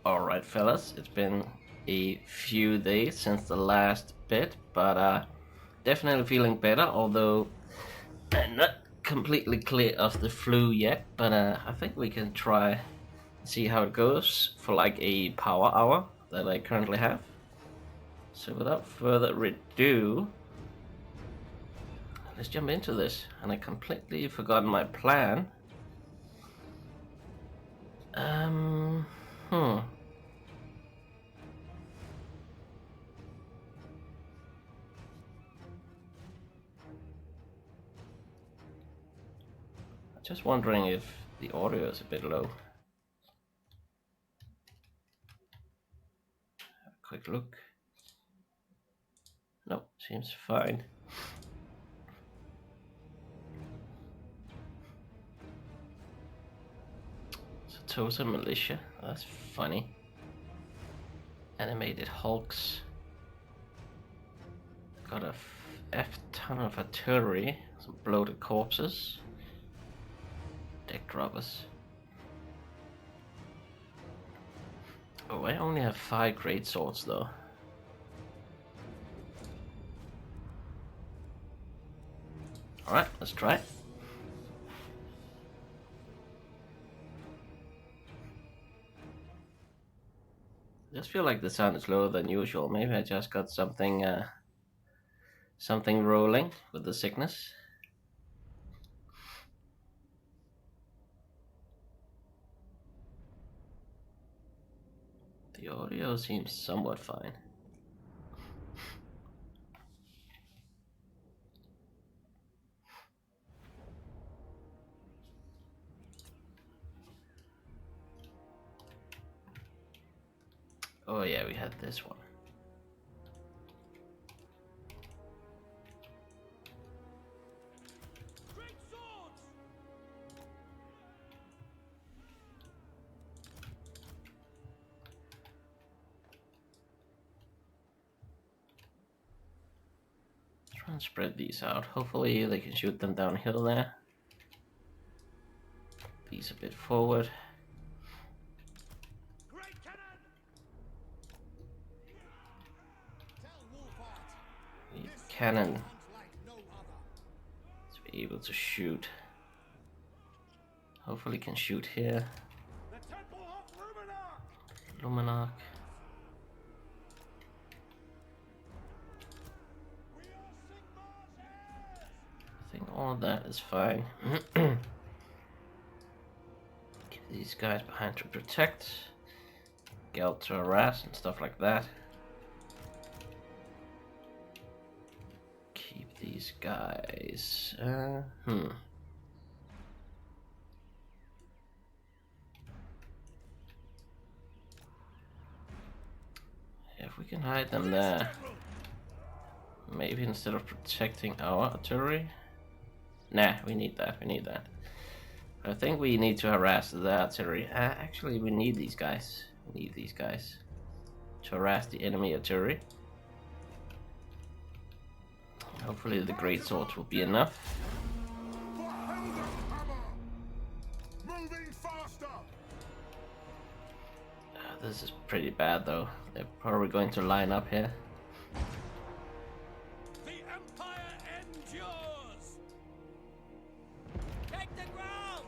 Alright fellas, it's been a few days since the last bit, but definitely feeling better, although I'm not completely clear of the flu yet, but I think we can try see how it goes for like a power hour that I currently have. So without further ado, let's jump into this. And I completely forgot my plan. I Just wondering if the audio is a bit low. Have a quick look. No, seems fine. Satosa militia, that's funny. Animated hulks. Got a F-ton of artillery, some bloated corpses. Deck droppers. Oh, I only have 5 great swords though. Alright, let's try it. I just feel like the sound is lower than usual. Maybe I just got something rolling with the sickness. The audio seems somewhat fine. Oh yeah, we had this one. Try and spread these out. Hopefully they can shoot them downhill there. These a bit forward. Need cannon to be able to shoot. Hopefully can shoot here. Luminarch. I think all of that is fine. Keep these guys behind to protect. Gelt to harass and stuff like that. Keep these guys. If we can hide them there, maybe instead of protecting our artillery. Nah, we need that. I think we need to harass the artillery. Actually, we need these guys. We need these guys to harass the enemy artillery. Hopefully the great swords will be enough. This is pretty bad though. They're probably going to line up here. The Empire endures. Take the ground.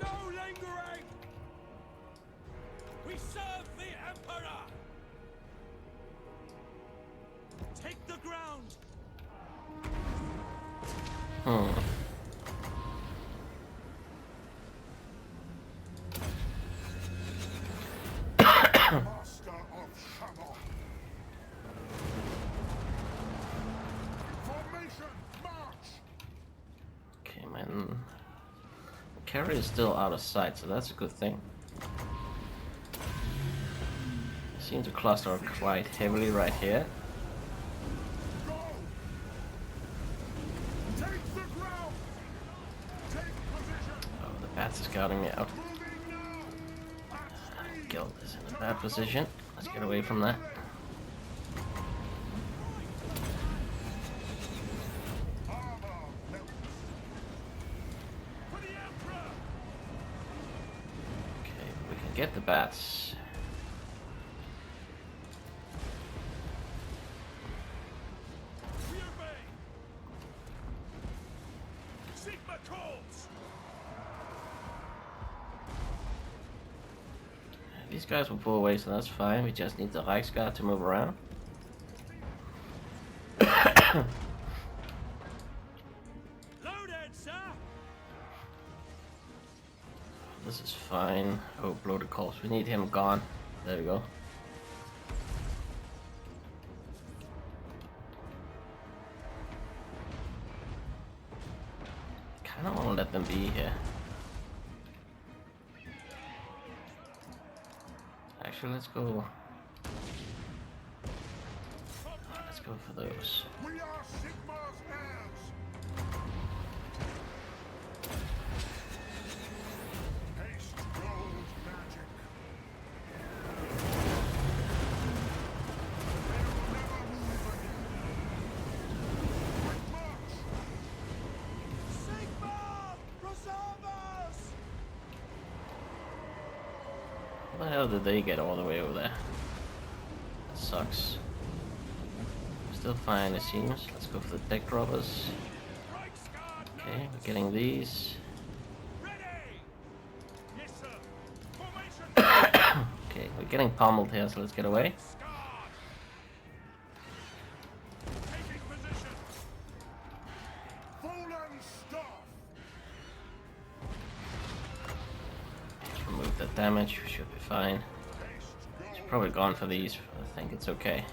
No lingering. We serve the Emperor. Take the ground. Okay, man. Carry is still out of sight, so that's a good thing. Seem to cluster quite heavily right here. Oh, the bats are scouting me out. Gelt is in a bad position. Let's get away from that. Okay, Get the bats. We obey. Sigma calls. These guys will pull away, so that's fine. We just need the Reichsguard to move around. Loaded, sir. This is fine. Oh, bloated corpse. We need him gone. There we go. Kinda wanna let them be here. Actually, let's go. Let's go for those. We are Sigma's heirs. Haste gold magic. They will never move again. Quick march. Sigma, preserve us. How the hell did they get all the way over there? That sucks. Still fine, it seems. Let's go for the deck robbers. Reichsguard Okay, we're getting these. ready. Yes, sir. Formation. Okay, we're getting pummeled here, so let's get away. Guard. Taking position. Fallen staff. Remove that damage, we should be fine. Haste It's gold. probably gone for these, but I think it's okay.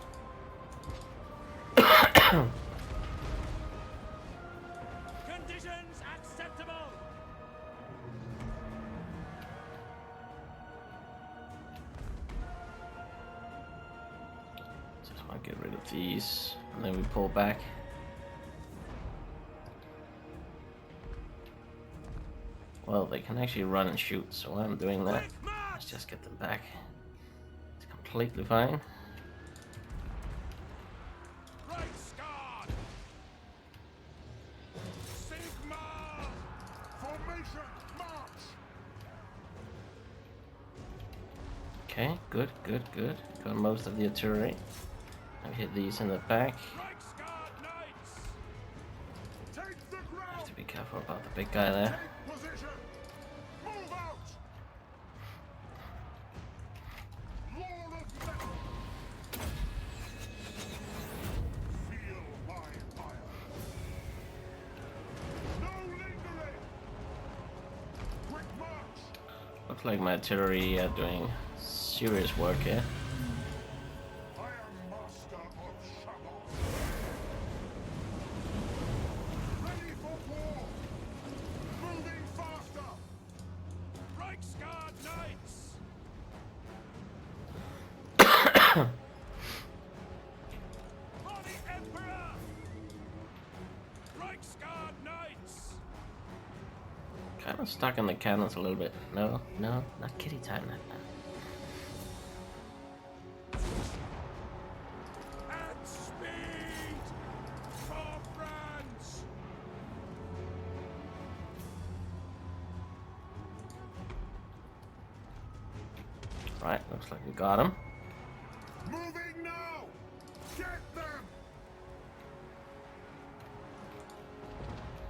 Conditions acceptable. Just want to get rid of these, and then we pull back. Well, they can actually run and shoot, so while I'm doing that, Quick march. let's just get them back. It's completely fine. Reichsguard. Sigma. Formation march. Okay, good, good, good. Got most of the artillery. I've hit these in the back. Reichsguard knights. Take the Have ground. to be careful about the big guy there. Take position. Move out. Lord of metal. Feel my fire. No lingering. Quick march. Looks like my artillery are doing serious work here. I am master of Shabbat. Ready for war. Moving faster. Reichsguard knights. For the Emperor. Reichsguard knights. Kind of stuck in the cannons a little bit. No, no, not kitty time. At speed. For France. Right, looks like we got him. Moving now. Get them.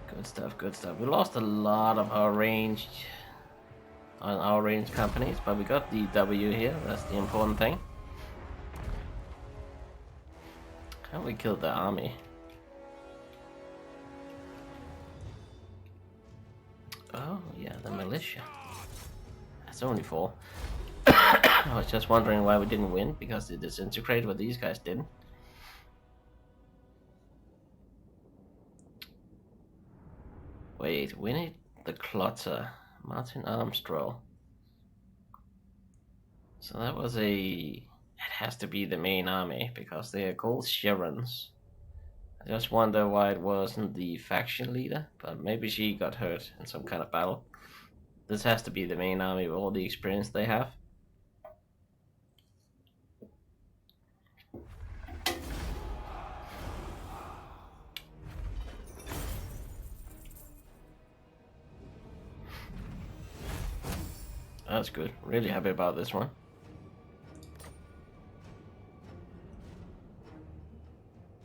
Good stuff, good stuff. We lost a lot of our ranged on our ranged companies, but we got the W here. That's the important thing. How we killed the army? Oh yeah, the militia. That's only 4. I was just wondering why we didn't win, because they disintegrated, but these guys didn't. Wait, Winnie the Clotter, Martin Armstrong. So that was it has to be the main army, because they are called Sharons. I just wonder why it wasn't the faction leader, but maybe she got hurt in some kind of battle. This has to be the main army with all the experience they have. That's good. Really happy about this one.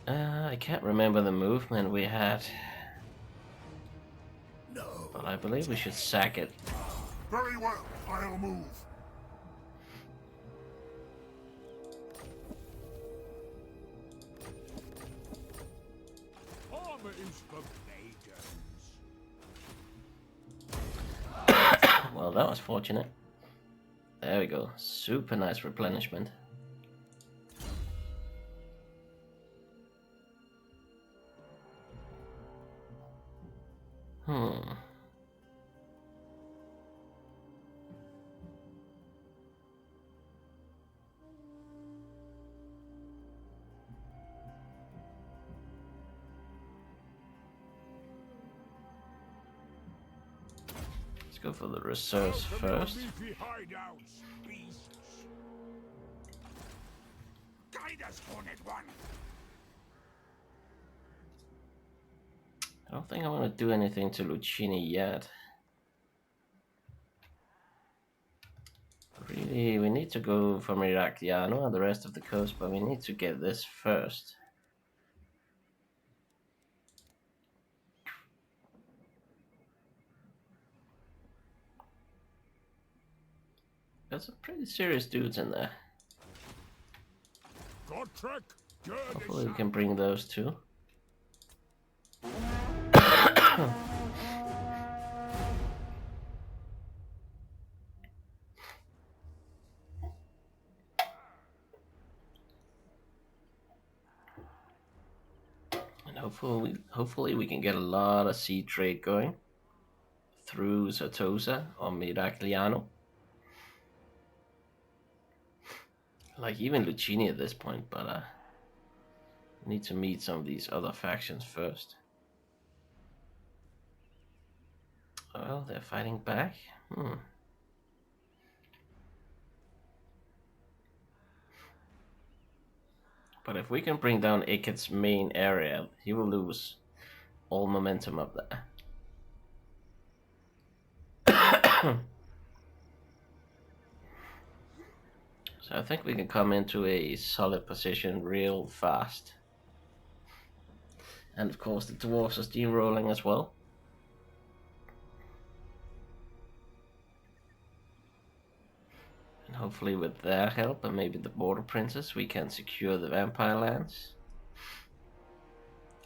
I can't remember the movement we had, but I believe we should sack it. Very well, I'll move. Armor is for maidens. Well, that was fortunate. There we go. Super nice replenishment. Let's go for the reserves first. I don't think I want to do anything to Lucini yet. Really, we need to go for Miragliano and the rest of the coast, but we need to get this first. There's some pretty serious dudes in there. Hopefully we can bring those two. And hopefully we can get a lot of sea trade going through Certosa or Miragliano. Like even Lucini at this point, but need to meet some of these other factions first. Well, they're fighting back. But if we can bring down Iket's main area, he will lose all momentum up there. So I think we can come into a solid position real fast. And of course the dwarves are steamrolling as well. And hopefully with their help and maybe the border princes we can secure the vampire lands.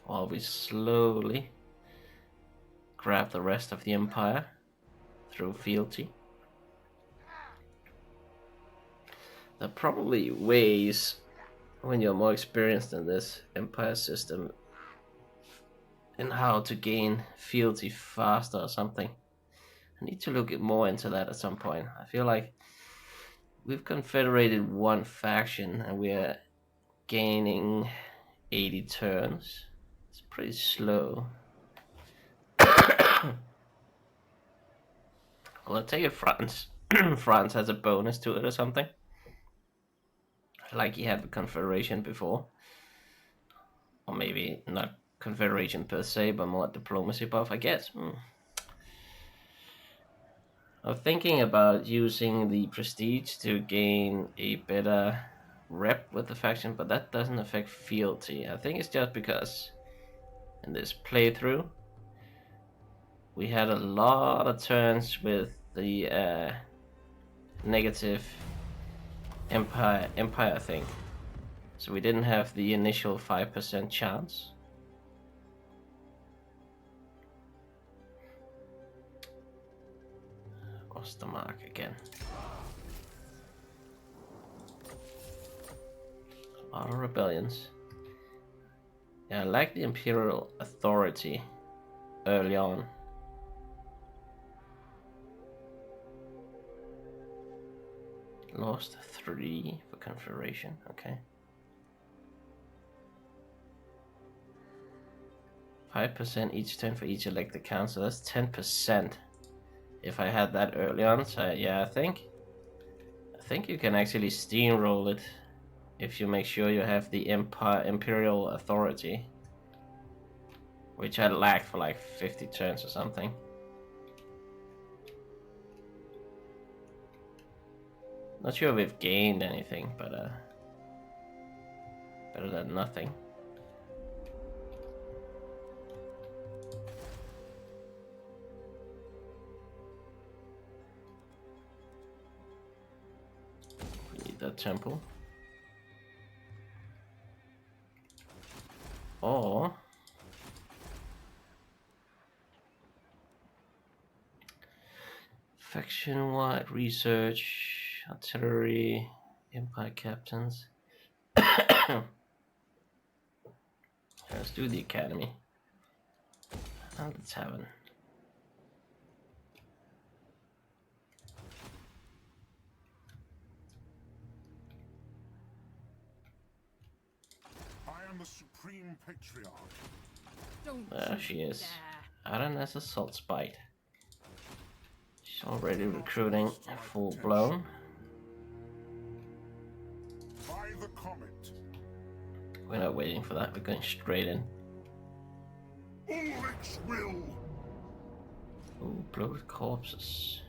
While we slowly grab the rest of the empire through fealty. There are probably ways, when you're more experienced in this empire system, in how to gain fealty faster or something. I need to look more into that at some point. I feel like we've confederated one faction and we're gaining 80 turns. It's pretty slow. Well, I take it France. France has a bonus to it or something. Like he had the Confederation before. Or maybe not Confederation per se, but more diplomacy buff, I guess. I'm thinking about using the prestige to gain a better rep with the faction, but that doesn't affect fealty. I think it's just because in this playthrough we had a lot of turns with the negative empire thing, so we didn't have the initial 5% chance. What's the mark again? A lot of rebellions. Yeah, I like the imperial authority early on. Lost 3 for Confederation, okay. 5% each turn for each elected council, that's 10%. If I had that early on, so yeah, I think you can actually steamroll it if you make sure you have the imperial authority, which I lacked for like 50 turns or something. Not sure if we've gained anything, but better than nothing. We need that temple. Or faction-wide research, artillery, empire captains. Let's do the academy. And the tavern. I am the Supreme Patriarch. There she is. Araness Assault Spite. She's already recruiting full blown. By the comet. We're not waiting for that, we're going straight in. Ulrich's will. Ooh, bloated corpses.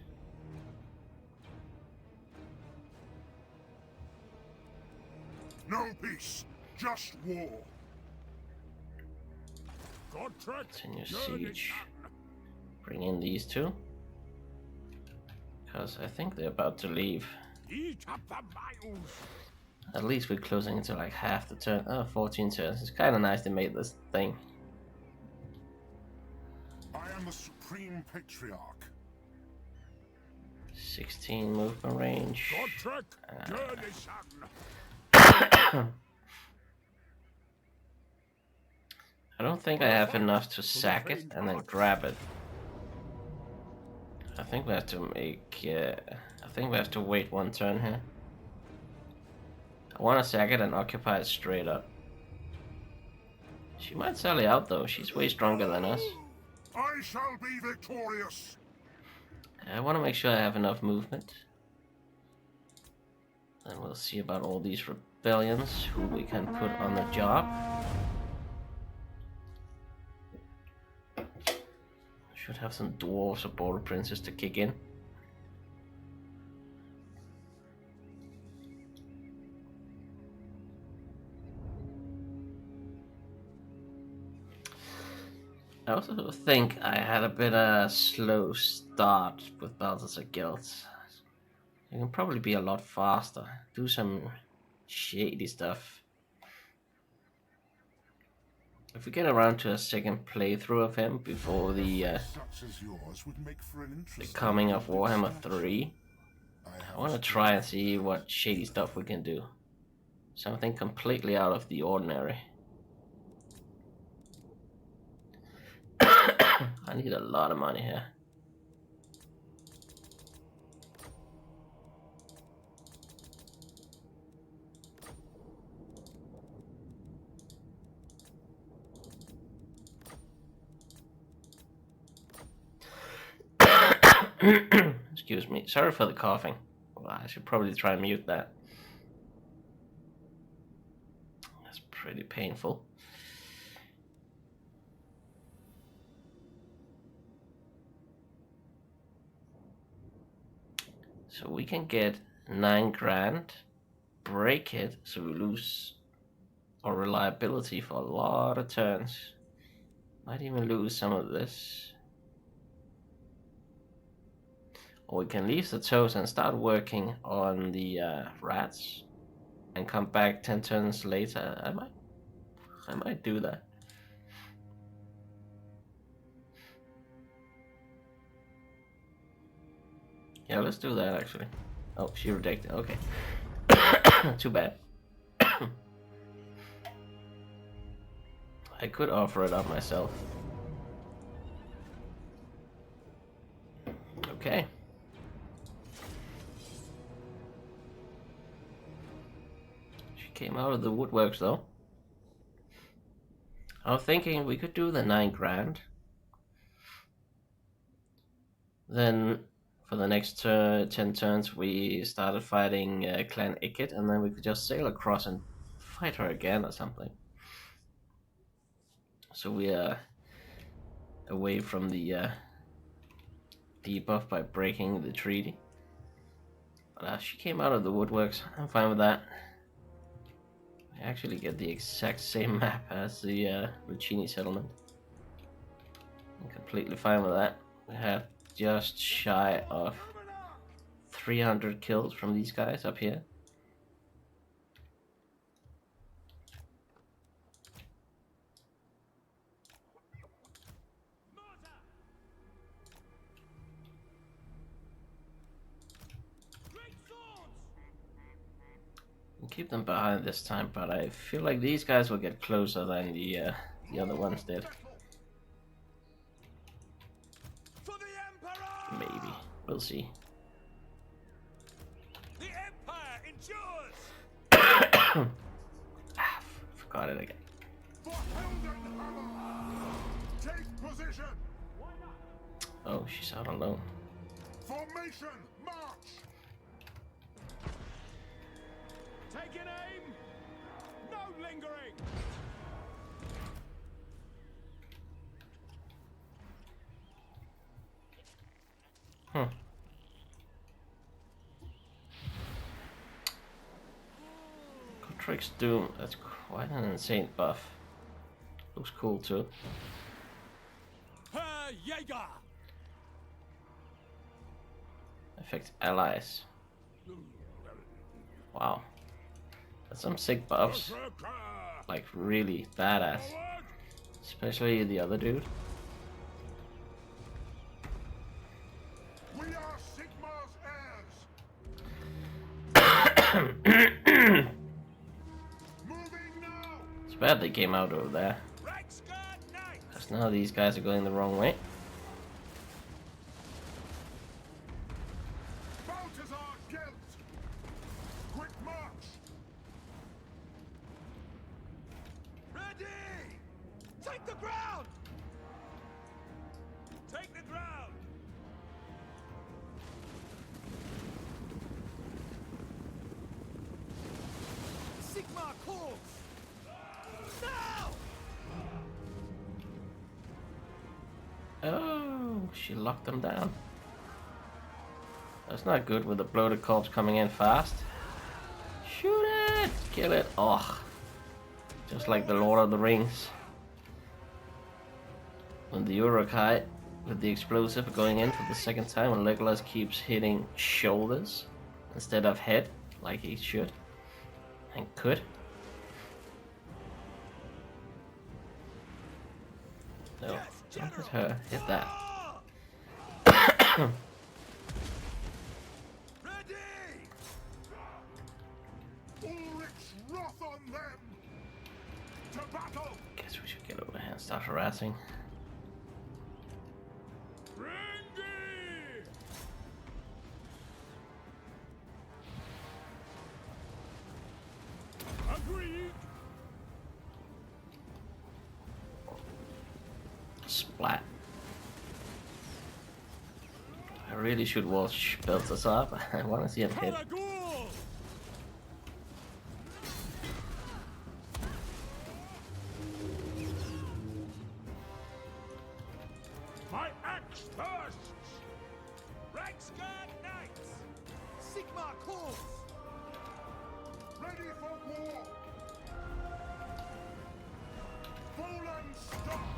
No peace, just war. Continue siege. Bring in these two. Because I think they're about to leave. At least we're closing into like half the turn. Oh, 14 turns. It's kind of nice they made this thing. I am the Supreme Patriarch. 16 movement range. I don't think I have enough to sack it and then grab it. I think we have to make. I think we have to wait one turn here. I want to sack it and occupy it straight up. She might sally out though. She's way stronger than us. I shall be victorious. I want to make sure I have enough movement. Then we'll see about all these rebellions who we can put on the job. Should have some dwarves or border princes to kick in. I also think I had a bit of a slow start with Balthasar Gelt. You can probably be a lot faster. Do some shady stuff. If we get around to a second playthrough of him before the coming of Warhammer 3, I want to try and see what shady stuff we can do. Something completely out of the ordinary. I need a lot of money here. Excuse me. Sorry for the coughing. Well, I should probably try and mute that. That's pretty painful. So we can get 9 grand, break it, so we lose our reliability for a lot of turns. Might even lose some of this. Or we can leave the toes and start working on the rats and come back 10 turns later. I might do that. Yeah, let's do that actually. Oh, she rejected. Okay. Too bad. I could offer it up myself. Okay. She came out of the woodworks though. I was thinking we could do the 9 grand. Then for the next 10 turns we started fighting Clan Ikit, and then we could just sail across and fight her again or something. So we are away from the debuff by breaking the treaty. But she came out of the woodworks. I'm fine with that. I actually get the exact same map as the Lucchini settlement. I'm completely fine with that. We have just shy of 300 kills from these guys up here. We'll keep them behind this time, but I feel like these guys will get closer than the other ones did. Maybe. We'll see. The Empire endures. Forgot it again. Take position. Oh, she's out alone. Formation, march. Take an aim. No lingering. Tricks Doom, that's quite an insane buff. Looks cool too. Herr Jäger. Affects allies. Wow. That's some sick buffs. Like really badass. Especially the other dude. We are Sigmar's heirs. It's bad they came out over there. Because now these guys are going the wrong way. Balthasar Gelt. Quick march. Ready. Take the ground. Take the ground. Sigmar calls. Now. Oh, she locked them down. That's not good with the bloated corpse coming in fast. Shoot it! Kill it! Oh, just like the Lord of the Rings. When the Uruk-hai with the explosive going in for the second time, and Legolas keeps hitting shoulders instead of head, like he should and could. No, don't hit her. Hit that. Ready! Ulrich's wrath on them! To battle! Guess we should get over here and start harassing. Ready! Agreed! Splat. I really should watch Balthasar, but I want to see him hit. Kalagul! My axe thirsts! Ragsguard Knights! Sigmar calls! Ready for war! Fallen stop!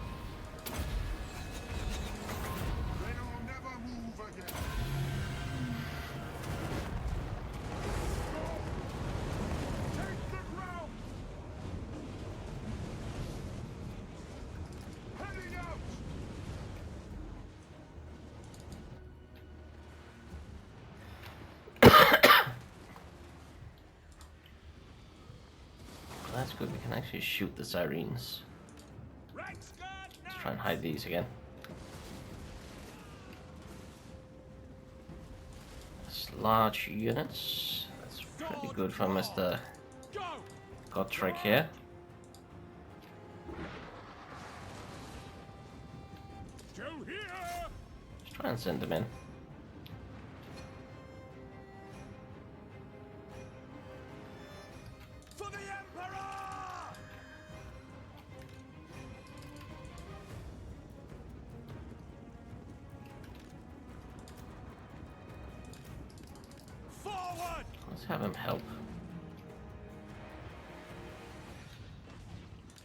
They will never move again! Go! Take the ground! Heading out! That's good, we can actually shoot the sirens. Ragsguard Let's try and hide these again. That's large units. That's pretty good for Mr. Go! Godtrick here. Still here! Let's try and send them in. For the Emperor! For Forward! Let's have him help.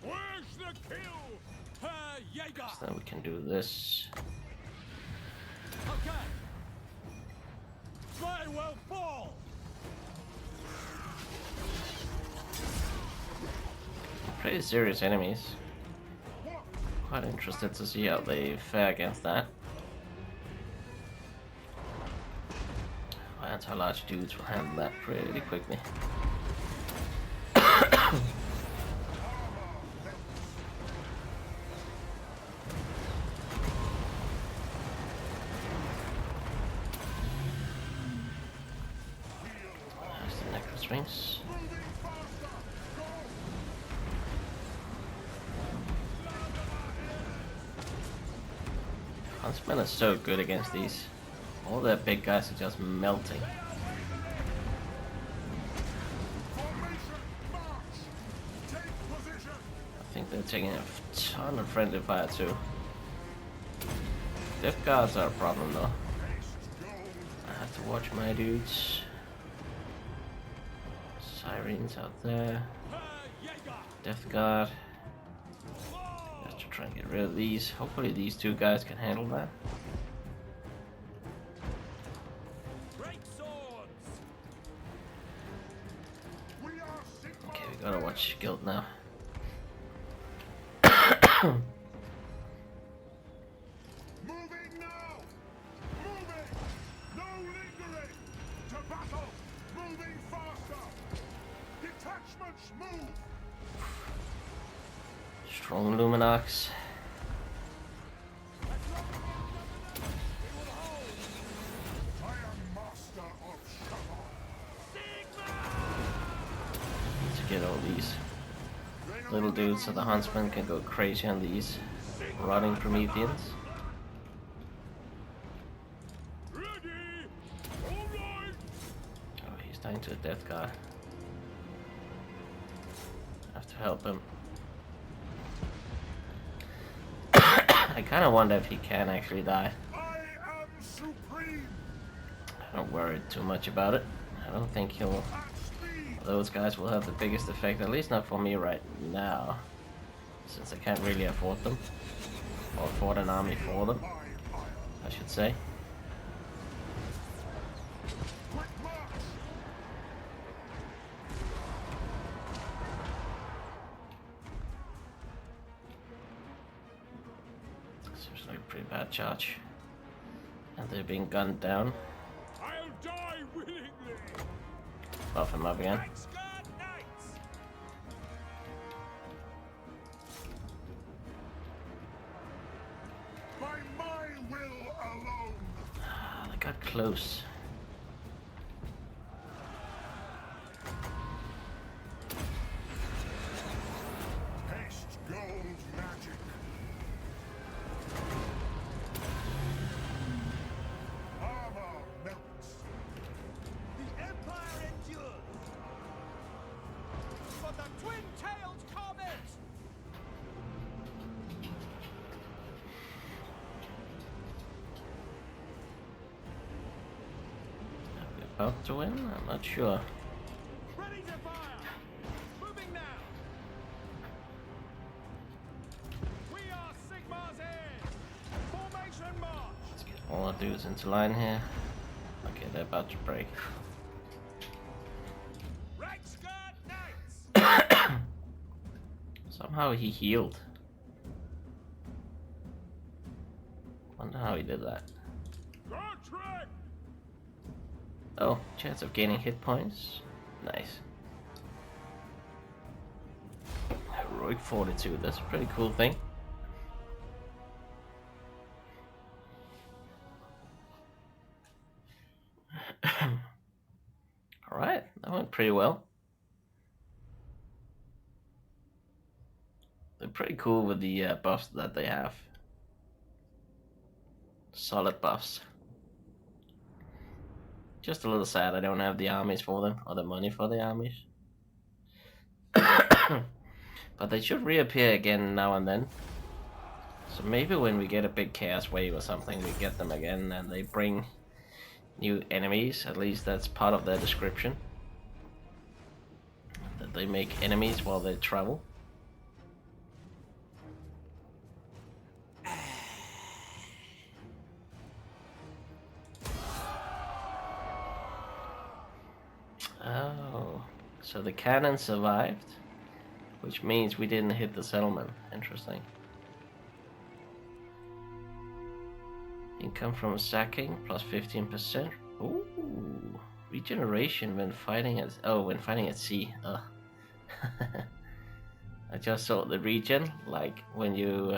Where's the kill? Herr Jäger! So then we can do this. Okay. They will fall! Pretty serious enemies. Quite interested to see how they fare against that. Anti-large dudes will handle that pretty quickly. There's the necklace rings. Huntsmen are so good against these. All their big guys are just melting. I think they're taking a ton of friendly fire too. Death guards are a problem though. I have to watch my dudes. Sirens out there. Death guard. Just to try and get rid of these. Hopefully these two guys can handle that. Okay, we gotta watch Gelt now. Moving now! Moving! No lingering! To battle! Moving faster! Detachments move! Strong Luminarchs. I am master of Shabbat! To get all these little dudes so the huntsman can go crazy on these rotting Prometheans. Ready! All right! Oh, he's dying to a death guard. I have to help him. I kind of wonder if he can actually die. I am supreme! I don't worry too much about it. I don't think he'll. At speed! Those guys will have the biggest effect, at least not for me right now, since I can't really afford them, or afford an army for them, I should say. Quick march! Seems like a pretty bad charge, and they're being gunned down. I'll die willingly! Buff him up again. Scarred Knights! By my will alone! Ah, they got close. Haste gold magic! Armor melts! The Empire endures! For the twin-tailed comet! Are we about to win? I'm not sure. Ready to fire! Moving now! We are Sigmar's heirs! Formation march! Let's get all our dudes into line here. Okay, they're about to break. Scarred Knights! Somehow he healed. Wonder how he did that. Contract! Oh, chance of gaining hit points. Nice. Heroic Fortitude, that's a pretty cool thing. Alright, that went pretty well. They're pretty cool with the buffs that they have. Solid buffs. Just a little sad I don't have the armies for them, or the money for the armies. But they should reappear again now and then. So maybe when we get a big chaos wave or something, we get them again and they bring new enemies. At least that's part of their description. That they make enemies while they travel. Oh, so the cannon survived, which means we didn't hit the settlement. Interesting. Income from sacking plus 15%. Ooh, regeneration when fighting at sea. Ugh. I just saw the regen, like when you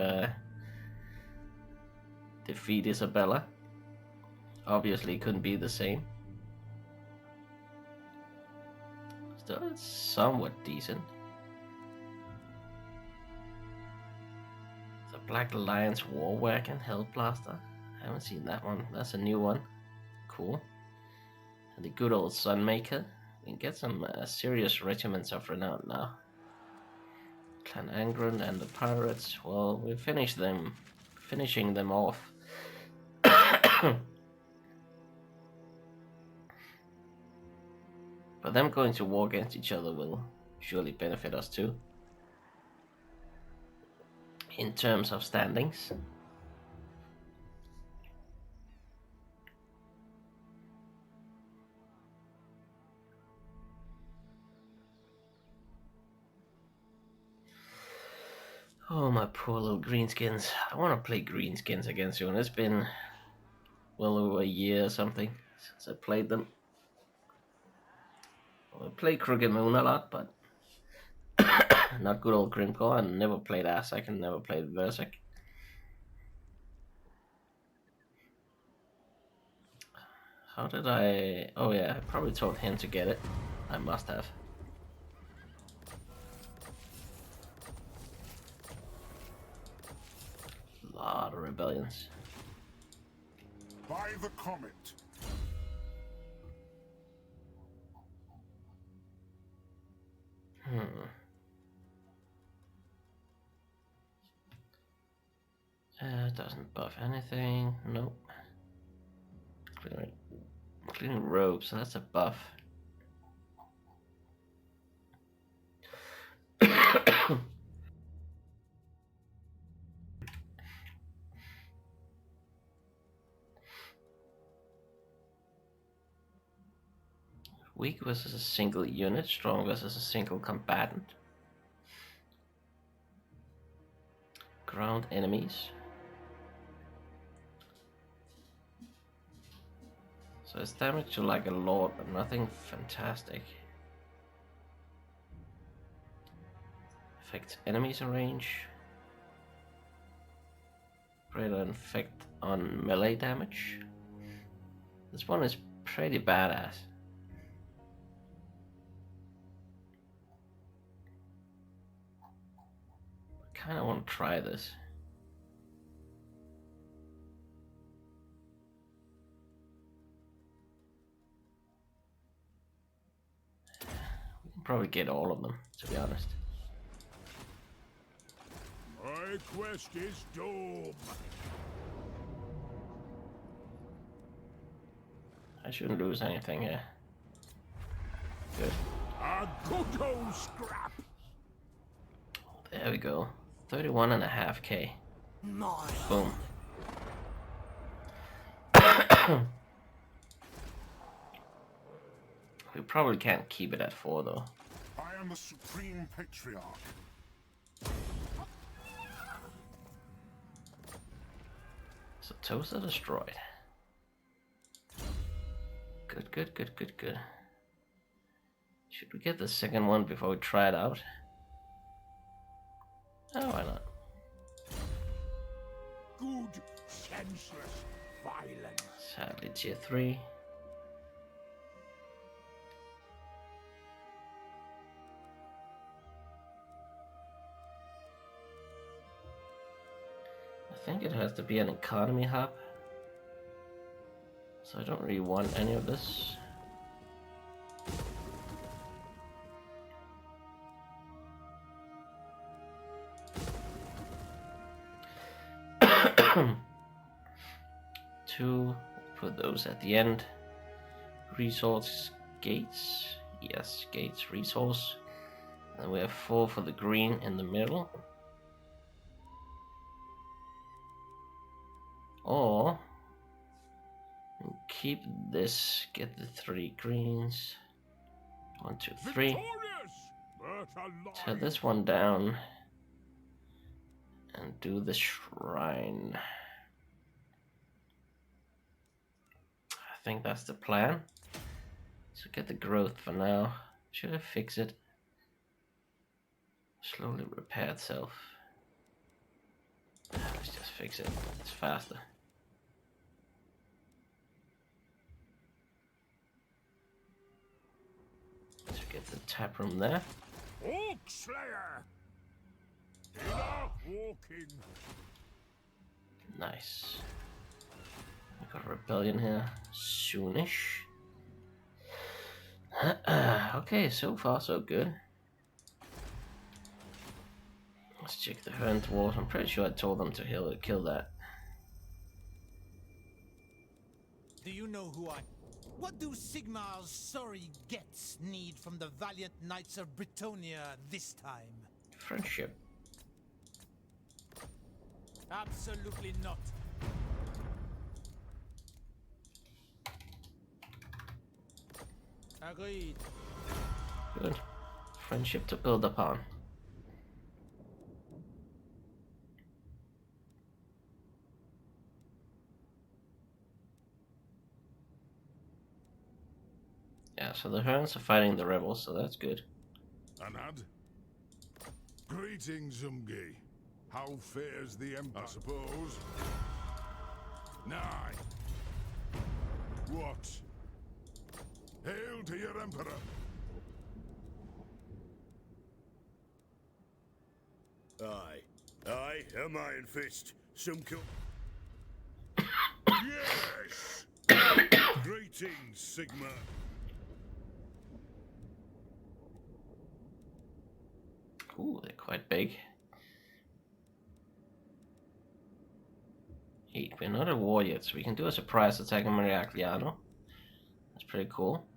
defeat Isabella. Obviously, it couldn't be the same. Still, it's somewhat decent. The Black Alliance War Wagon Hellblaster. I haven't seen that one. That's a new one. Cool. And the good old Sunmaker. We can get some serious regiments of renown now. Clan Angron and the pirates. Well, we finished them, finishing them off. But them going to war against each other will surely benefit us too. In terms of standings. Oh, my poor little greenskins. I want to play greenskins against you, and it's been well over a year or something since I played them. I played Crooked Moon a lot, but not good old Grimcore. I never played Azak and never played Berserk. How did I... Oh yeah, I probably told him to get it. I must have. A lot of rebellions. By the comet. Doesn't buff anything. Nope. Clearing robes, so that's a buff. Weak versus a single unit, strong versus a single combatant. Ground enemies. So it's damage to like a lord, but nothing fantastic. Affects enemies in range. Greater effect on melee damage. This one is pretty badass. I kinda want to try this. We can probably get all of them, to be honest. My quest is doomed. I shouldn't lose anything here. Good. A good old scrap. There we go. 31.5k. Boom. We probably can't keep it at 4 though. I am the supreme patriarch. So toes are destroyed. Good, good, good, good, good. Should we get the second one before we try it out? Oh, why not? Good, senseless violence. Sadly, tier 3. I think it has to be an economy hub. So I don't really want any of this. Two, put those at the end. resource gates. Yes, gates, resource. And we have 4 for the green in the middle. Or keep this, get the 3 greens. 1, 2, 3. Victorious, but Tear alive. this one down and do the shrine. I think that's the plan. So get the growth for now. Should I fix it? Slowly repair itself. Let's just fix it. It's faster. So get the tap room there. Orc Slayer. Inner walking. Nice. We got a rebellion here soonish. Okay, so far so good. Let's check the Hern Dwarves. I'm pretty sure I told them to kill that. Do you know who I... What do Sigmar's sorry gets need from the valiant knights of Britonia this time? Friendship. Absolutely not. Agreed. Good. Friendship to build upon. Yeah, so the Herons are fighting the rebels, so that's good. Anad. Greetings, Zumgi. How fares the Empire, I suppose? Nay. What? Hail to your Emperor. Aye, am Iron Fist. Some kill. Yes! Greetings, Sigma. Ooh, they're quite big. 8. We're not at war yet, so we can do a surprise attack on Miragliano. That's pretty cool.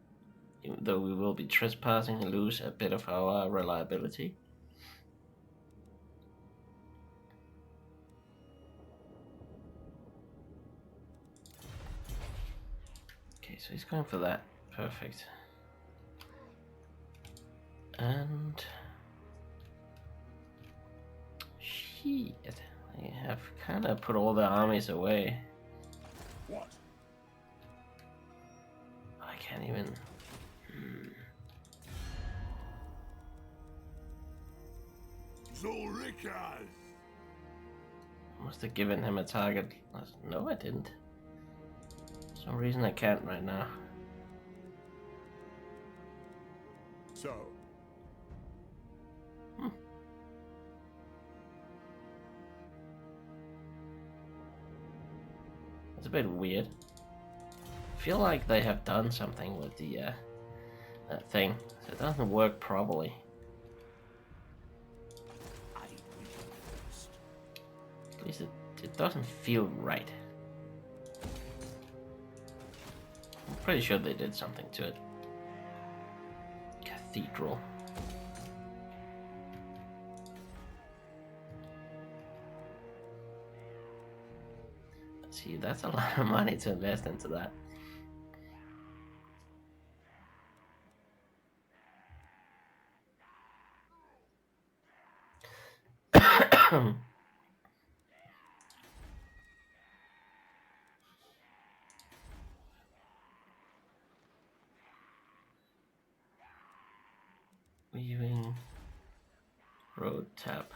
Even though we will be trespassing and lose a bit of our reliability. Okay, so he's going for that. Perfect. And... shit. They have kind of put all their armies away. What? I can't even... Zulrikas! Must have given him a target. No, I didn't. For some reason I can't right now. So, It's a bit weird. I feel like they have done something with the that thing, so it doesn't work properly. At least it doesn't feel right. I'm pretty sure they did something to it. Cathedral. See, that's a lot of money to invest into that. Weaving. Road tap.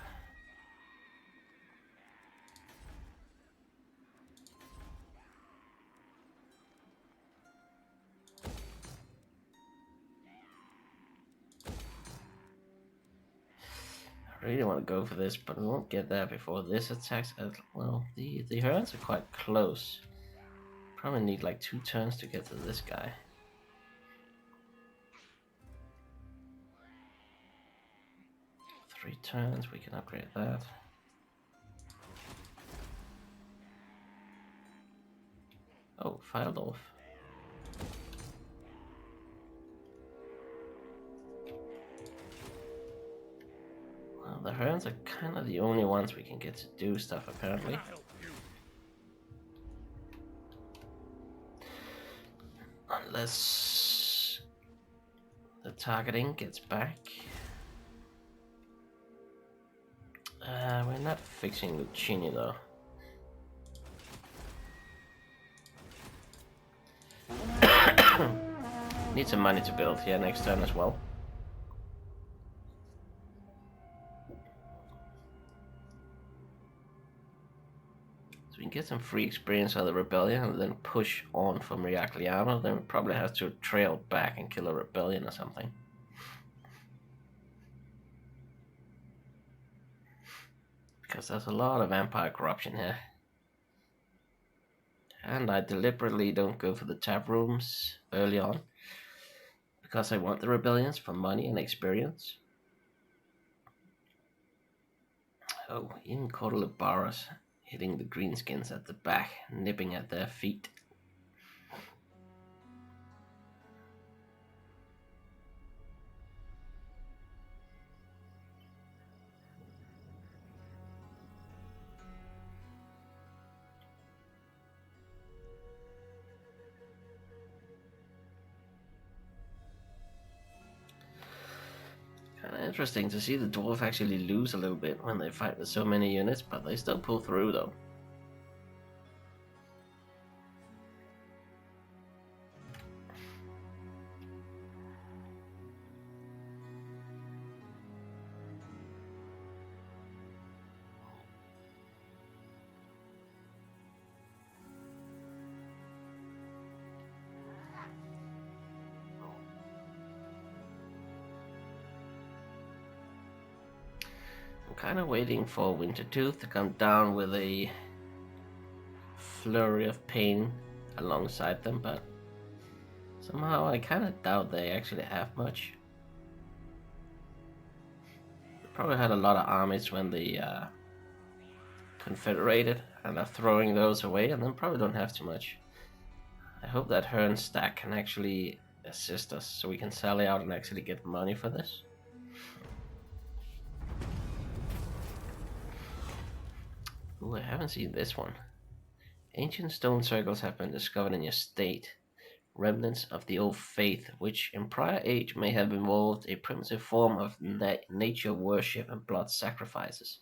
I really want to go for this, but we won't get there before this attacks. Well, the Herons are quite close. Probably need like 2 turns to get to this guy. Three turns, we can upgrade that. Oh, filed off. Well, the Herons are kind of the only ones we can get to do stuff, apparently. Can I help you? Unless the targeting gets back. We're not fixing Lucchini though. Need some money to build here next turn as well. So we can get some free experience on the rebellion and then push on from Ragliano. Then we probably have to trail back and kill a rebellion or something. Because there's a lot of empire corruption here. And I deliberately don't go for the tap rooms early on. Because I want the rebellions for money and experience. Oh, even Cordelibaras hitting the greenskins at the back, nipping at their feet. Kinda interesting to see the dwarf actually lose a little bit when they fight with so many units, but they still pull through though. I'm kind of waiting for Wintertooth to come down with a flurry of pain alongside them, but somehow I kind of doubt they actually have much. They probably had a lot of armies when they confederated and are throwing those away, and then probably don't have too much. I hope that Hearn stack can actually assist us so we can sally out and actually get money for this. Ooh, I haven't seen this one. Ancient stone circles have been discovered in your state. Remnants of the old faith, which in prior age may have involved a primitive form of nature worship and blood sacrifices.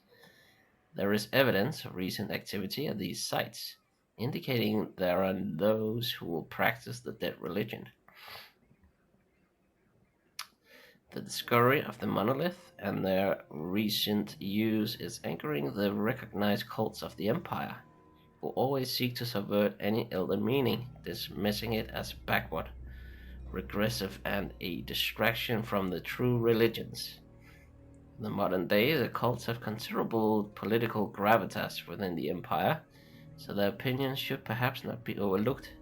There is evidence of recent activity at these sites, indicating there are those who will practice the dead religion. The discovery of the monolith and their recent use is anchoring the recognized cults of the Empire, who always seek to subvert any elder meaning, dismissing it as backward, regressive, and a distraction from the true religions. In the modern day, the cults have considerable political gravitas within the Empire, so their opinions should perhaps not be overlooked.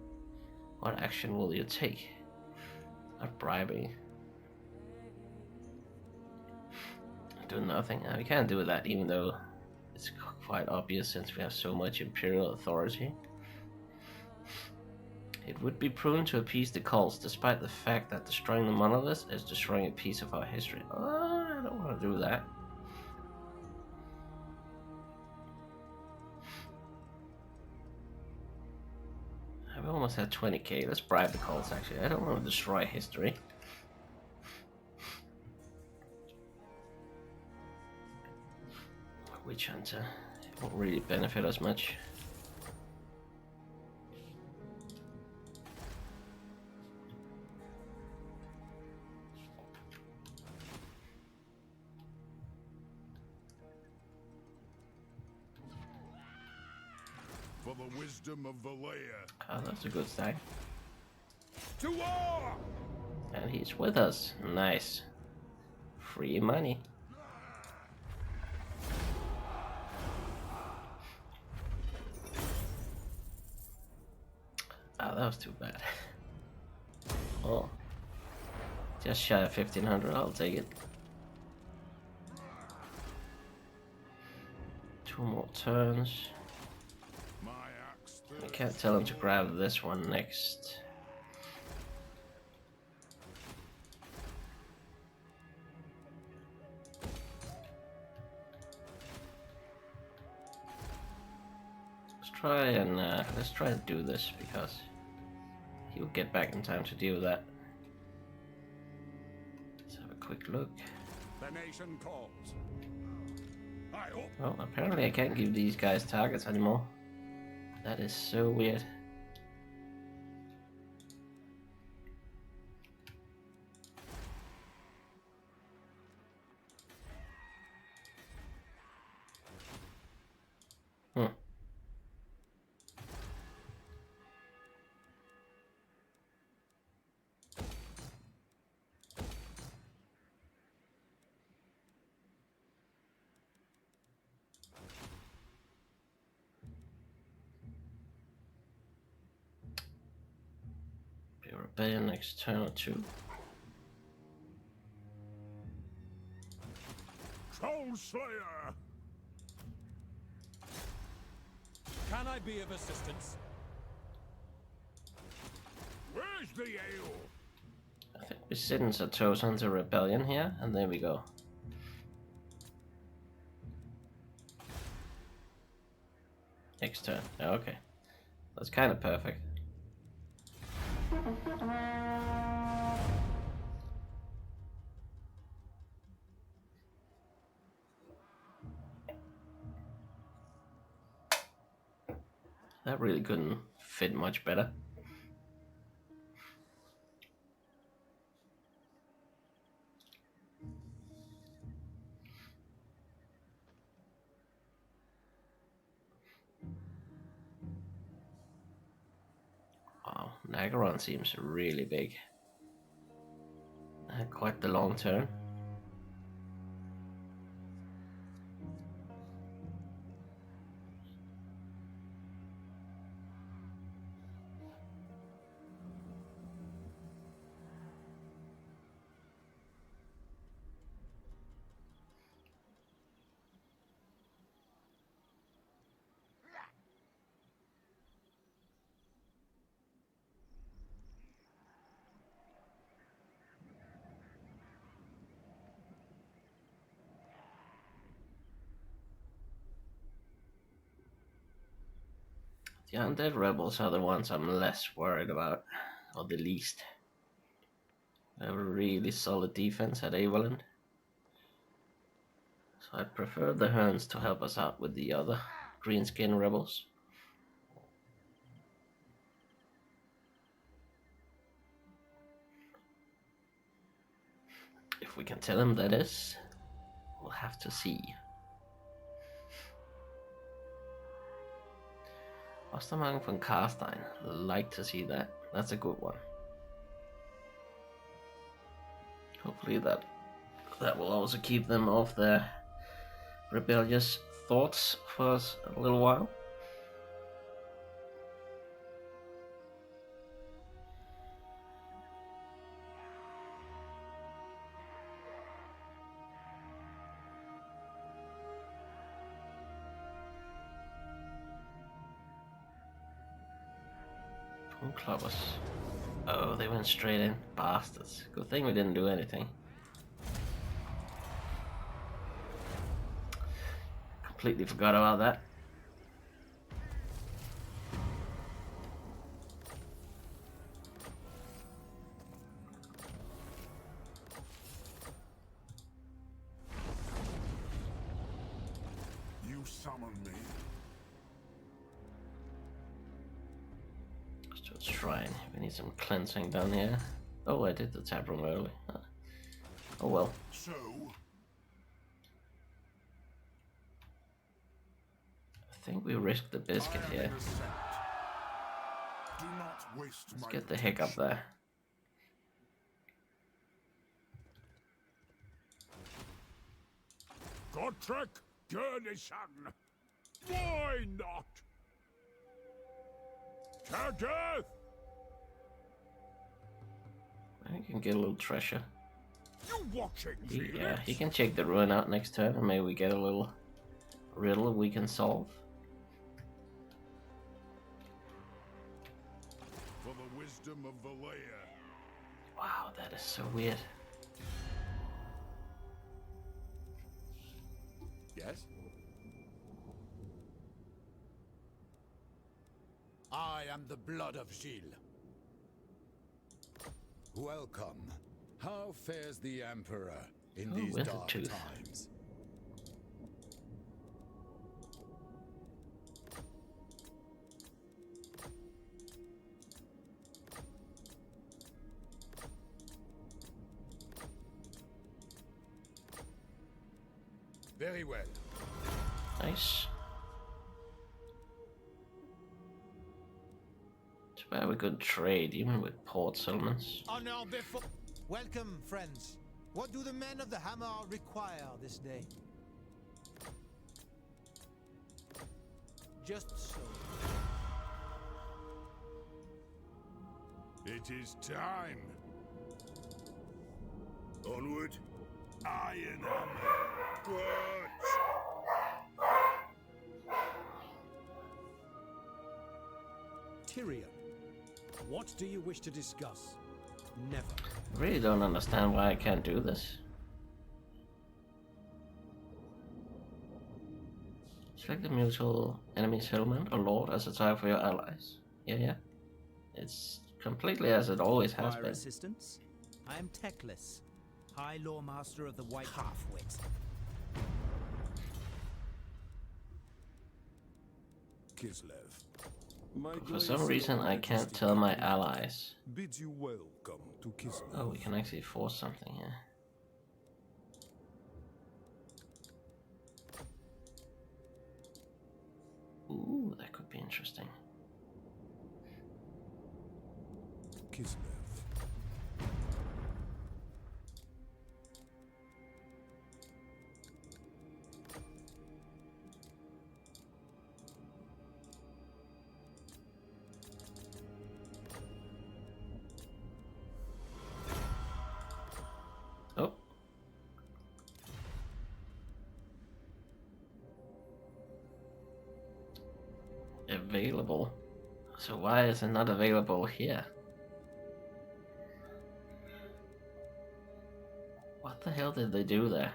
What action will you take? Not bribing. Do nothing. We can't do that, even though it's quite obvious since we have so much imperial authority. It would be prudent to appease the cults, despite the fact that destroying the monolith is destroying a piece of our history. Oh, I don't want to do that. I've almost had 20k. Let's bribe the cults, actually. I don't want to destroy history. Witch Hunter. It won't really benefit us much. For the wisdom of Valea. Oh, that's a good stack. To war! And he's with us. Nice. Free money. Oh, that was too bad. Oh. Just shy of 1500, I'll take it. 2 more turns. My axe I can't tell him to grab this one next. let's try and do this because he'll get back in time to deal with that. Let's have a quick look. The nation calls. I hope. Well, apparently I can't give these guys targets anymore. That is so weird. Hmm. Be a rebellion next turn or two. Soul Slayer. Can I be of assistance? Where's the ale? I think we're sitting Satosan's rebellion here, and there we go. Next turn. Oh, okay. That's kind of perfect. That really couldn't fit much better. Wow, Nagaron seems really big. Quite the long turn. The undead rebels are the ones I'm less worried about, or the least. They have a really solid defense at Averland. So I prefer the Huns to help us out with the other greenskin rebels. If we can tell them that is, we'll have to see. Ostermann von Karstein, like to see that. That's a good one. Hopefully that will also keep them off their rebellious thoughts for us a little while. Clubbers. Oh, they went straight in. Bastards. Good thing we didn't do anything. Completely forgot about that. You summon me. Let's shrine. We need some cleansing down here. Oh, I did the tap room early. Oh well. So, I think we risked the biscuit I am here. innocent. Do not waste Let's my get the hick up there. Gottrek Gurnison. Why not? To death! I can get a little treasure. You watching, Yeah, Felix? he can check the ruin out next turn and maybe we get a little riddle we can solve. For the wisdom of Valea. Wow, that is so weird. Yes? am the blood of Gilles. Welcome. How fares the Emperor in these with a dark tooth. times? Very well. Nice. It's where we could trade, even with port settlements. Honor before. Welcome, friends. What do the men of the hammer require this day? Just so. It is time. Onward. Iron Hammer. Watch. Tyrion, what do you wish to discuss? Never. I really don't understand why I can't do this. Select the mutual enemy settlement or lord as a tile for your allies. Yeah. It's completely as it always has Require been. assistance? I am Teclis, High Lore Master of the White Halfwit. Kislev. For some reason, I can't tell my allies. Bids you welcome to Kislev. Oh, we can actually force something here. Ooh, that could be interesting. Kislev. Oh. Available. So why is it not available here? What the hell did they do there?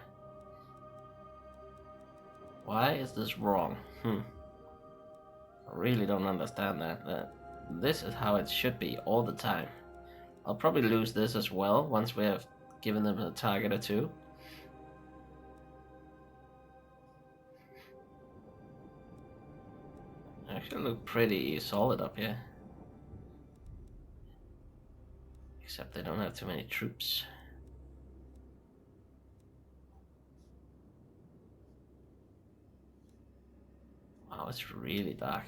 Why is this wrong? I really don't understand that. This is how it should be all the time. I'll probably lose this as well once we have given them a target or two. Actually look pretty solid up here. Except they don't have too many troops. Wow, it's really dark.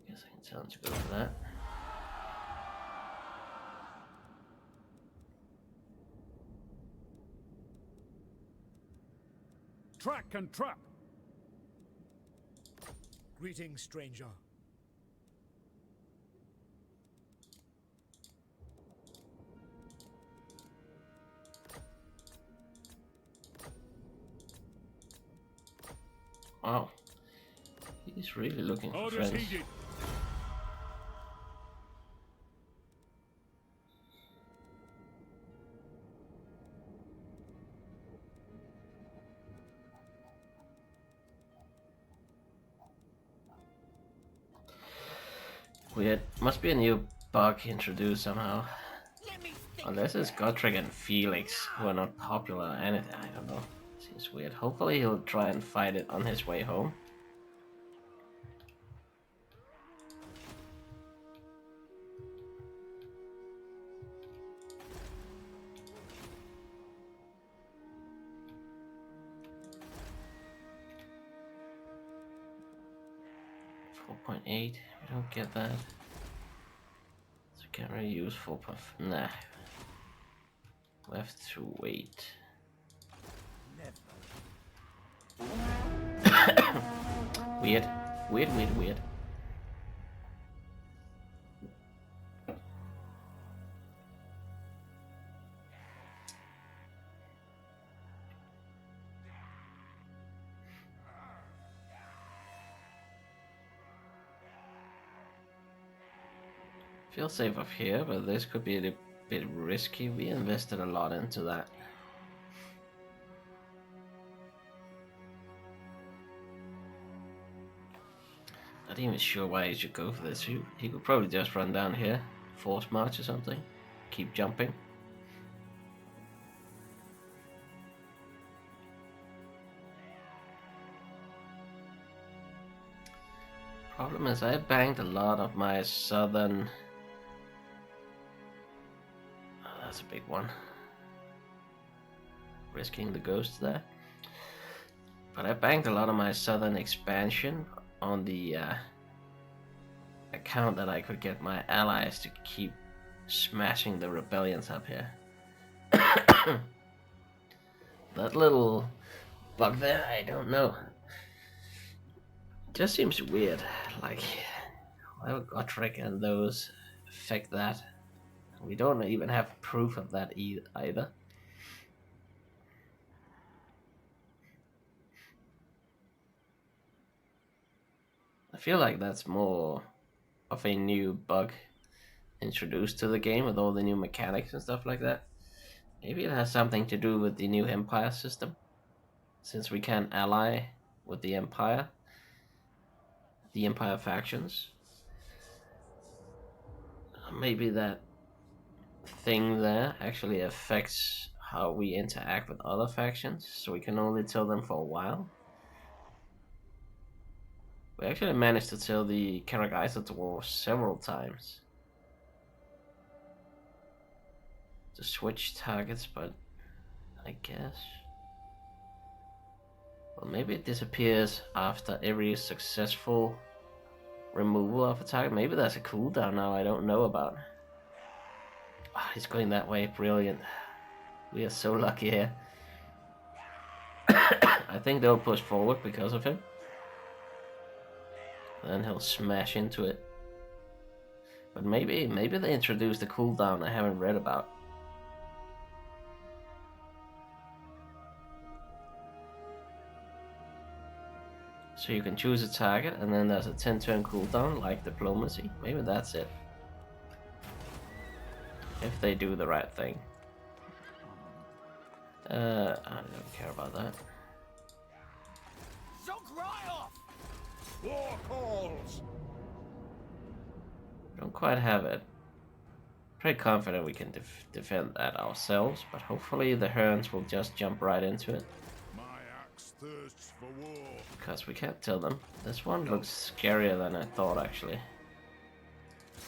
Guess I can tell them to go for that. Track and trap. Greetings, stranger. Wow. He's really looking for Orders friends. heeded. Weird. Must be a new bug introduced somehow. Unless it's Gotrek and Felix, who are not popular or anything, I don't know. Seems weird. Hopefully he'll try and fight it on his way home. .8, we don't get that. So can't really use 4. Nah. We have to wait. Weird. Weird. Feel safe up here, but this could be a bit risky. We invested a lot into that. Not even sure why he should go for this. He could probably just run down here, force march or something, keep jumping. Problem is, I banked a lot of my southern. Oh, that's a big one. Risking the ghosts there. But I banked a lot of my southern expansion on the account that I could get my allies to keep smashing the rebellions up here. That little bug there, I don't know. Just seems weird. Like, why would Gotrek and those affect that? We don't even have proof of that either. I feel like that's more of a new bug introduced to the game with all the new mechanics and stuff like that. Maybe it has something to do with the new Empire system. Since we can't ally with the Empire factions. Maybe that thing there actually affects how we interact with other factions, so we can only tell them for a while. We actually managed to tell the Karagaiser dwarves several times to switch targets, but I guess... Well, maybe it disappears after every successful removal of a target. Maybe that's a cooldown now I don't know about. Oh, he's going that way. Brilliant. We are so lucky here. I think they'll push forward because of him. Then he'll smash into it. But maybe they introduced a cooldown I haven't read about. So you can choose a target and then there's a 10-turn cooldown like diplomacy. Maybe that's it. If they do the right thing. I don't care about that. War calls! Don't quite have it. Pretty confident we can defend that ourselves, but hopefully the Herons will just jump right into it. My axe thirsts for war. Because we can't tell them. This one looks scarier than I thought, actually.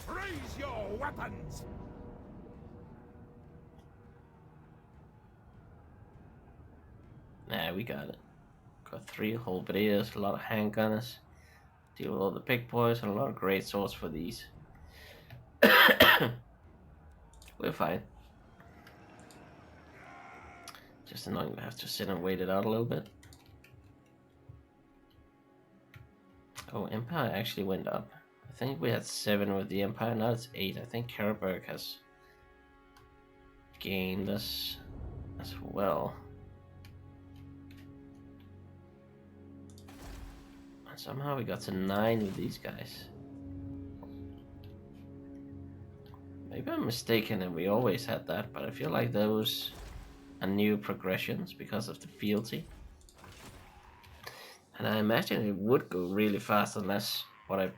Raise your weapons! Nah, we got it. Got 3 halberdiers, a lot of handgunners. Deal with all the big boys and a lot of great swords for these. We're fine. Just annoying we have to sit and wait it out a little bit. Oh, Empire actually went up. I think we had 7 with the Empire, now it's 8. I think Karaberg has gained us as well. Somehow we got to 9 with these guys. Maybe I'm mistaken and we always had that, but I feel like those are new progressions because of the fealty. And I imagine it would go really fast unless what I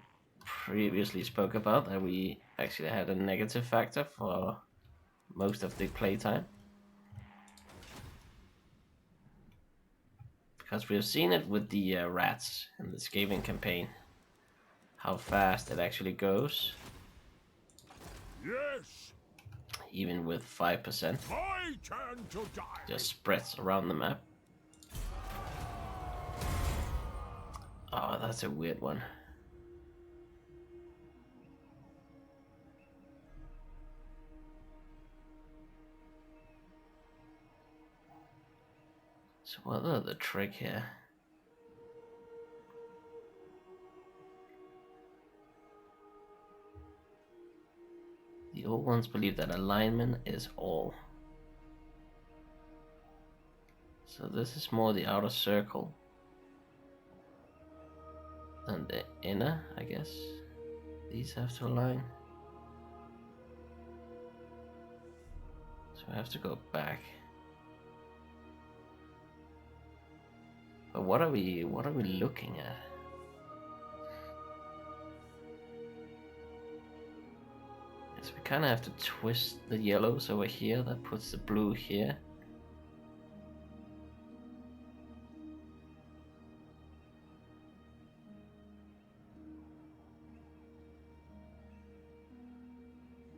previously spoke about, that we actually had a negative factor for most of the playtime. Because we've seen it with the rats in the Skaven campaign. How fast it actually goes. Yes! Even with 5%. My turn to die! Just spreads around the map. Oh, that's a weird one. So what are the trick here? The old ones believe that alignment is all. So this is more the outer circle than the inner, I guess. These have to align. So I have to go back. But what are we looking at? kind of have to twist the yellows over here. That puts the blue here.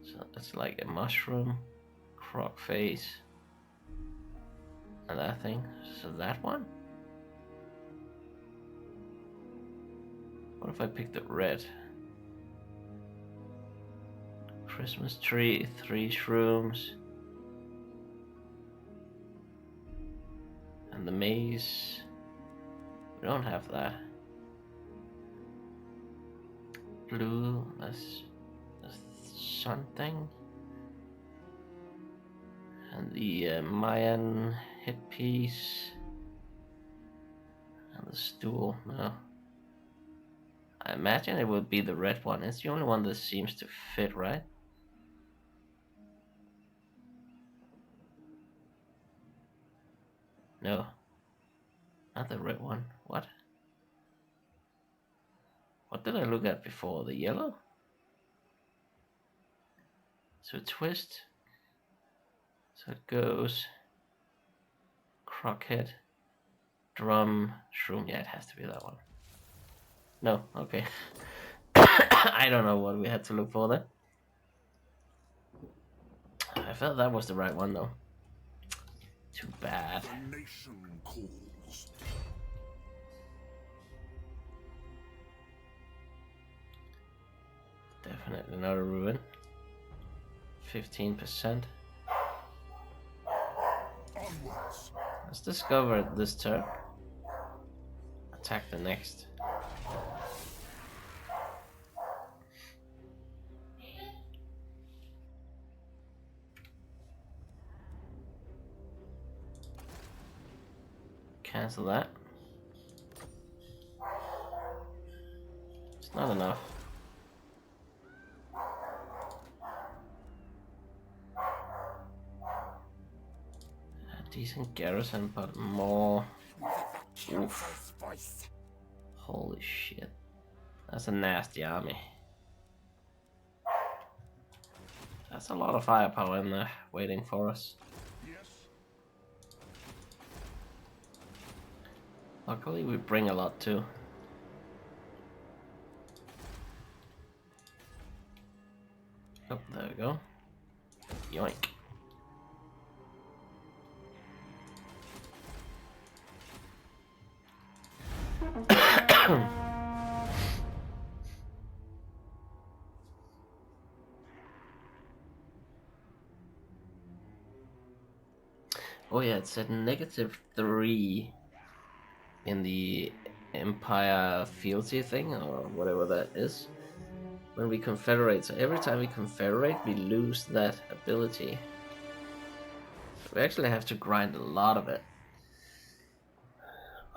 So it's like a mushroom, croc face, and that thing. So that one? What if I picked the red? Christmas tree, 3 shrooms. And the maze. We don't have that. Blue, that's something. And the Mayan headpiece. And the stool, no. I imagine it would be the red one. It's the only one that seems to fit, right? No. Not the red one. What? What did I look at before? The yellow? So twist. So it goes crockhead, drum, shroom. Yeah, it has to be that one. No, okay. I don't know what we had to look for there. I felt that was the right one though. Too bad. The nation calls. Definitely not a ruin. 15%. Onwards. Let's discover it this turn. Attack the next. Cancel that. It's not enough. A decent garrison, but more. Oof. Holy shit. That's a nasty army. That's a lot of firepower in there waiting for us. Yes. Luckily we bring a lot too. Oh, there we go. Yoink. Oh yeah, it said -3 in the Empire fealty thing, or whatever that is, when we confederate. So every time we confederate, we lose that ability. So we actually have to grind a lot of it.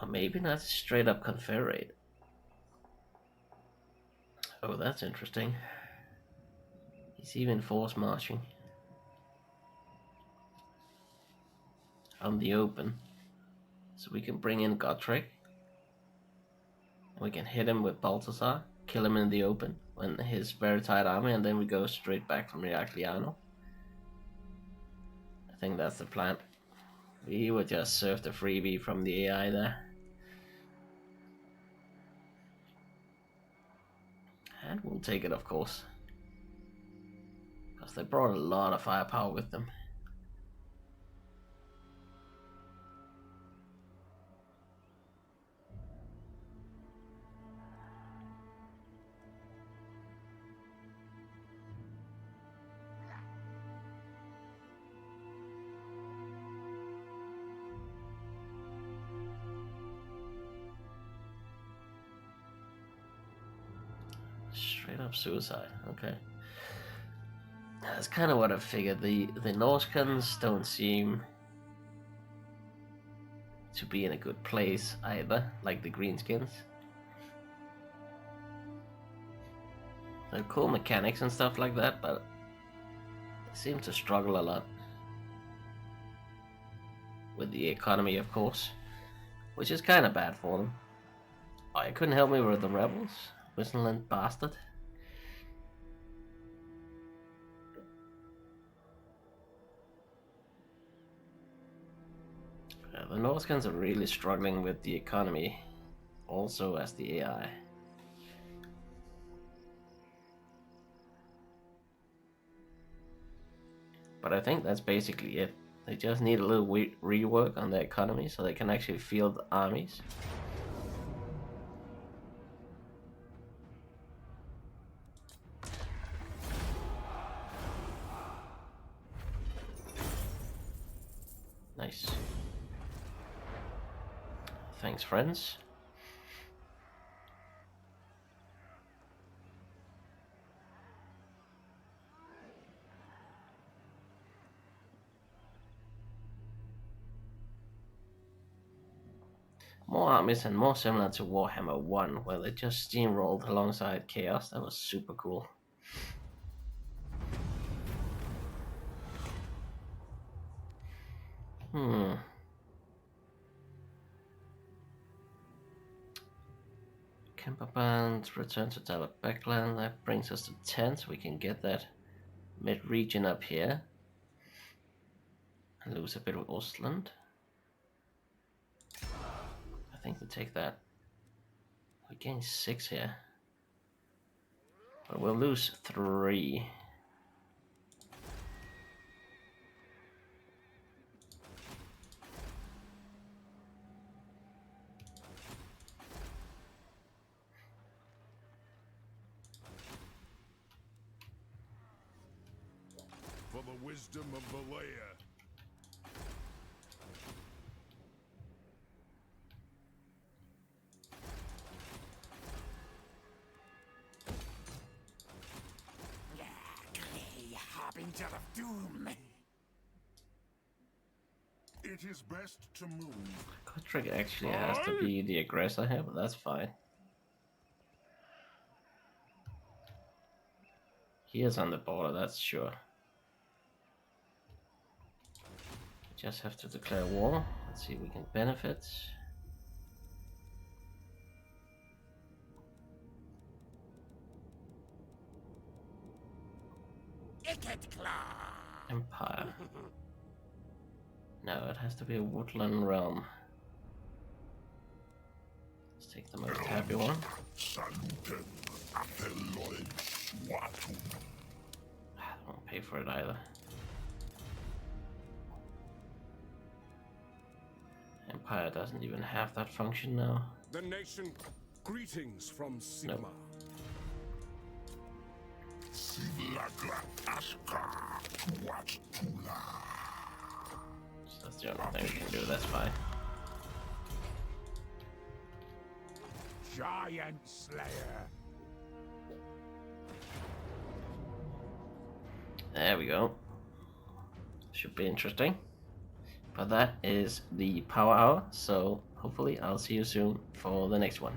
Or maybe not straight up confederate. Oh, that's interesting. He's even force marching on the open. So we can bring in Gotrek. We can hit him with Balthasar, kill him in the open when his very tight army, and then we go straight back from Reacliano. I think that's the plan. We would just serve the freebie from the AI there. And we'll take it, of course. Because they brought a lot of firepower with them. Straight up suicide, okay. That's kind of what I figured. The Norskans don't seem to be in a good place either, like the Greenskins. They're cool mechanics and stuff like that, but they seem to struggle a lot. With the economy, of course. Which is kind of bad for them. Oh, you couldn't help me with the rebels? Whistleland bastard. The Norskans are really struggling with the economy, also as the AI. But I think that's basically it. They just need a little rework on their economy so they can actually field armies. Nice. Thanks, friends. More armies and more similar to Warhammer 1, where they just steamrolled alongside Chaos. That was super cool. Camperband, return to Dalek Backland. That brings us to 10, so we can get that mid-region up here. And lose a bit of Ostland. I think we take that. We gain 6 here. But we'll lose 3. For the wisdom of Valaya. Harbinger of doom. It is best to move. Kotrick actually has to be the aggressor here, but that's fine. He is on the border, that's sure. Just have to declare war. Let's see if we can benefit. Empire. No, it has to be a woodland realm. Let's take the most happy one. I don't pay for it either. Empire doesn't even have that function now. The nation, greetings from Sigma. Nope. So that's the only thing we can do, that's fine. Giant Slayer. There we go. Should be interesting. But that is the power hour, so hopefully I'll see you soon for the next one.